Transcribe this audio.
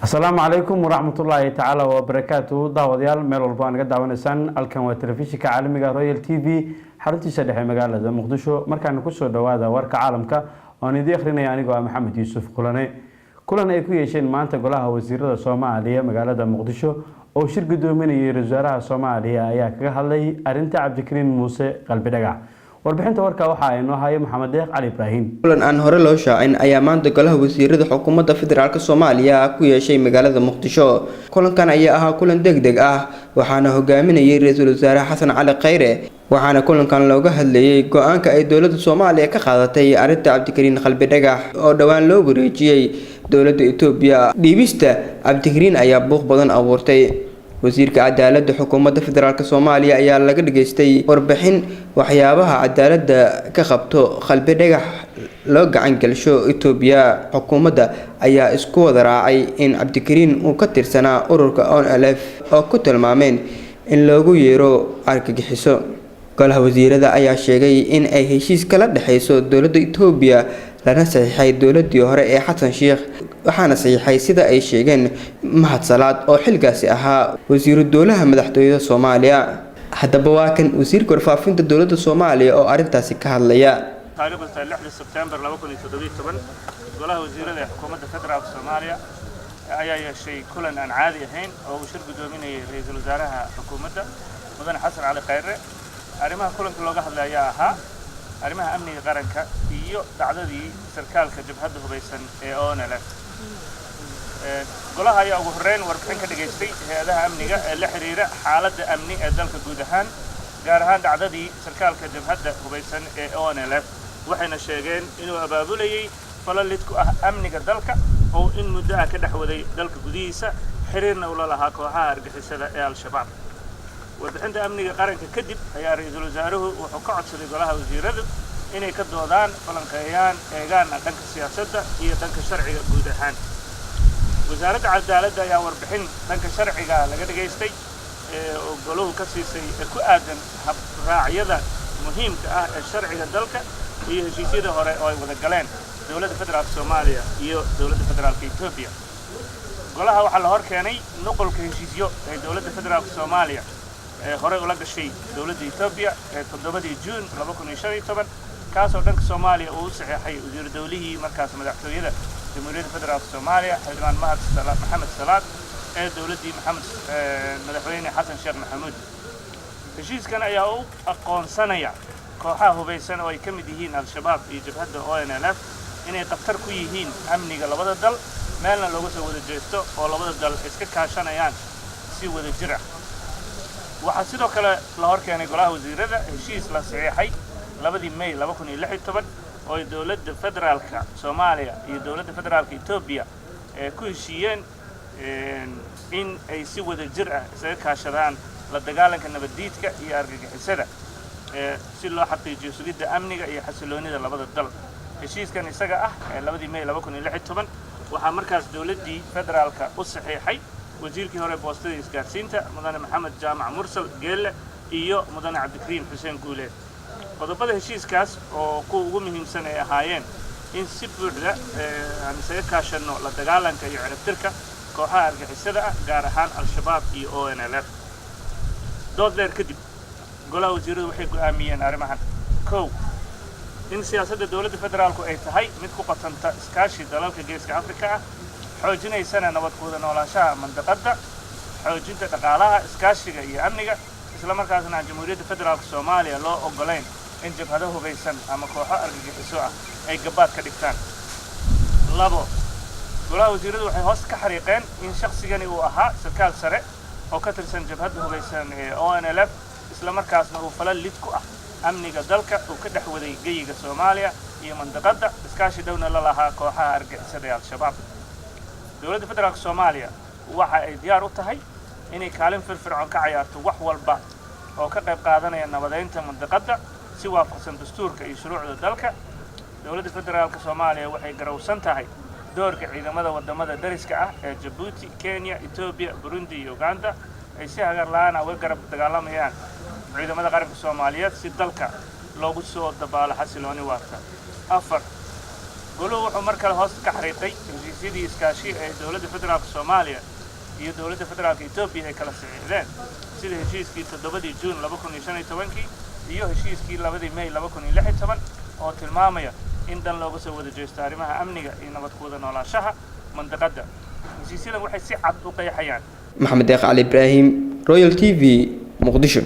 السلام عليكم ورحمة الله تعالى وبركاته داوديال ميل والبا naga daawanaysaan halkan waa telefishinka caalamiga Royal TV xaruntiisa dhexe magaalada Muqdisho markaan ku soo dhawaada warka caalamka oo idin akhrinaya anigoo ah Maxamed Yuusuf kulan ay ku yeesheen maanta golaha wasiirada Soomaaliya magaalada Muqdisho oo shir gudoominayay wasaaraha Soomaaliya ayaa kaga hadlay arinta Cabdikariin Muuse Qalbi Dhagax warbixinta warka waxa ay noo hayay Maxamed Deeq Cali Ibrahim kulan aan hore loo shaacin ayaa maanta golaha wasiirada xukuumadda federaalka Soomaaliya ku yeeshay magaalada Muqdisho kulankan ayaa ahaa kulan degdeg ah waxaana hogaaminayay ra'iisul wasaare Xasan Cali Khayre waxaana kulankan looga hadlayay go'aanka ay dawladda Soomaaliya ka qaadatay arinta Cabdikariin Qalbi Dhagax oo dhawaan loo wareejiyay dawladda Itoobiya dhiibista Cabdikariin ayaa buuq badan abuurtay wasiirka cadaaladda xukuumadda federaalka Soomaaliya ayaa laga dhageystay warbixin waxyaabaha cadaaladda ka qabto Qalbi Dhagax loo gacan galsho Itoobiya xukuumadda ayaa isku wada raacay in Cabdikariin uu ka tirsanaa ururka ONLF oo ku tilmaameen in loogu yeero argagixiso golaha wasiirada ayaa sheegay in ay heshiis kala dhaxayso dawladda Itoobiya lana saxiixay dawladii hore ee Xasan Sheekh waxaana saxiixay sida ay sheegeen Mahad Salaad oo xilgaasi ahaa wasiiru dawlaha madaxtooyada Soomaaliya haddaba waa kan wasiirka warfaafinta dawladda Soomaaliya oo arintaasi ka hadlaya taariikhda 6 Sebtembar 2017 golaha wasiirada xukuumadda federaalka Soomaaliya ayaa yeeshay kulan aan caadi ahayn oo uu shir gudoominayay ra'iisul wasaaraha xukuumadda mudane Xasan Cali Khayre arrimaha kulanka looga hadlay ahaa arrimaha amniga qaranka iyo dhacdadii sarkaalka jabhadda hubeysan ee ONLF golaha ayaa ugu horeyn warbixin ka dhageystay hay'adaha amniga ee la xiriira xaaladda amni ee dalka guud ahaan gaar ahaan dhacdadii sarkaalka jabhadda hubeysan ee ONLF waxayna sheegeen inuu abaabulayay falalid ku ah amniga dalka oo in muddo ah ka dhaxwaday dalka gudihiisa xiriirna ula lahaa kooxaha argagixisada ee Al-Shabaab warbixinta amniga qaranka kadib ayaa ra'iisul wasaaruhu wuxuu ka codsaday golaha wasiiradu inay ka doodaan falanqeeyaan eegaan dhanka siyaasadda iyo dhanka sharciga guud ahaan wasaaradda cadaaladda ayaa warbixin dhanka sharciga laga dhageystay oo goluhu ka siisay ku aadan habraacyada muhiimka ah ee sharciga dalka iyo heshiisyada hore oo ay wada galeen dawladda federaalka Soomaaliya iyo dawladda federaalka Itoobiya golaha waxaa la hor keenay nuqulka heshiisyo ee dawladda federaalka Soomaaliya hore ula gashay dawladda Itoobiya ee 7 Juun 2015 kaas oo dhanka Soomaaliya uu saxeexay wasiir dawlihii markaas madaxtooyada Jamhuuriyadda Federaalka Soomaaliya xildhibaan Maxamed Salaad ee dawladdii madaxweyne Xasan Sheekh Maxamuud heshiiskan ayaa u aqoonsanaya kooxaha hubeysan oo ay ka mid yihiin Al-Shabaab iyo jabhadda ONLF inay qabtar ku yihiin amniga labada dal meelna looga soo wada jeesto oo labada dal iska kaashanayaan si wada jir ah waxaa sidoo kale la hor keenay golaha wasiirada heshiis la saxeexay 2 May 2016 oo dawladda federaalka Soomaaliya iyo dawladda federaalka Itoobiya ku heshiiyeen in ay si wada jir ah isaga kaashadaan la dagaalanka nabaddiidka iyo argagixisada si loo xaqiijiyo sugidda amniga iyo xasiloonida labada dal heshiiskan isaga ah 2 May 2016 waxaa markaas dawladdii federaalka u saxeexay wasiirkii hore boostada isgaarsiinta mudane Maxamed Jaamac Mursal Geelle iyo mudane Cabdikariin Xuseen Guuleed qodobada heshiiskaas oo ku ugu muhiimsan ay ahaayeen in si buuxda aan isaga kaashano la dagaalanka iyo ciribtirka kooxaha argagixisada ah gaar ahaan Al-Shabaab iyo ONLF dood dheer kadib golaha wasiiradu waxay go'aamiyeen arrimahan in siyaasadda dawladda federaalku ay tahay mid ku qatanta iskaashi dalalka geeska Afrika ah xoojinaysana nabad ku wada noolaanshaha mandaqadda xoojinta dhaqaalaha iskaashiga iyo amniga isla markaasna Jamhuuriyadda Federaalka Soomaaliya loo ogoleyn in jabhado hubeysan ama kooxo argagixiso ah ay gabaad ka dhigtaan golaha wasiiradu waxay hoos ka xariiqeen in shakhsigani uu ahaa sarkaal sare oo ka tirsan jabhadda hubeysan ee ONLF isla markaasna uu falal lid ku ah amniga dalka uu ka dhaxwaday geyiga Soomaaliya iyo mandaqadda iskaashi dawna la lahaa kooxaha argagixisada ee Al-Shabaab dawladda federaalka Soomaaliya waxa ay diyaar u tahay inay kaalin firfircoon ka ciyaarto wax walba oo ka qayb qaadanaya nabadeynta mandaqadda si waafaqsan dastuurka iyo shuruucda dalka dawladda federaalka Soomaaliya waxay garowsan tahay doorka ciidamada wadamada dariska ah ee Djibouti, Kenya, Ethiopia, Burundi iyo Uganda ay si hagar la'aan ah uga garab dagaalamayaan ciidamada qaranka Soomaaliyeed si dalka loogu soo dabaalo xasilooni waarta goluhu wuxuu mar kale hoos ka xariiqay heshiisyadii iskaashi ee dowladda federaalka Soomaaliya iyo dowladda federaalka Itoobiya ay kala saxiixdeen sida heshiiskii 7 Juun 2015 iyo heshiiskii 2 May 2016 oo tilmaamaya in dan looga soo wada jeesto arrimaha amniga iyo nabad ku wada noolaanshaha mandaqada. heshiisyadan waxay si cad u qeexayaan. Maxamed Deeq Ali Ibrahim, Royal TV, Muqdisho.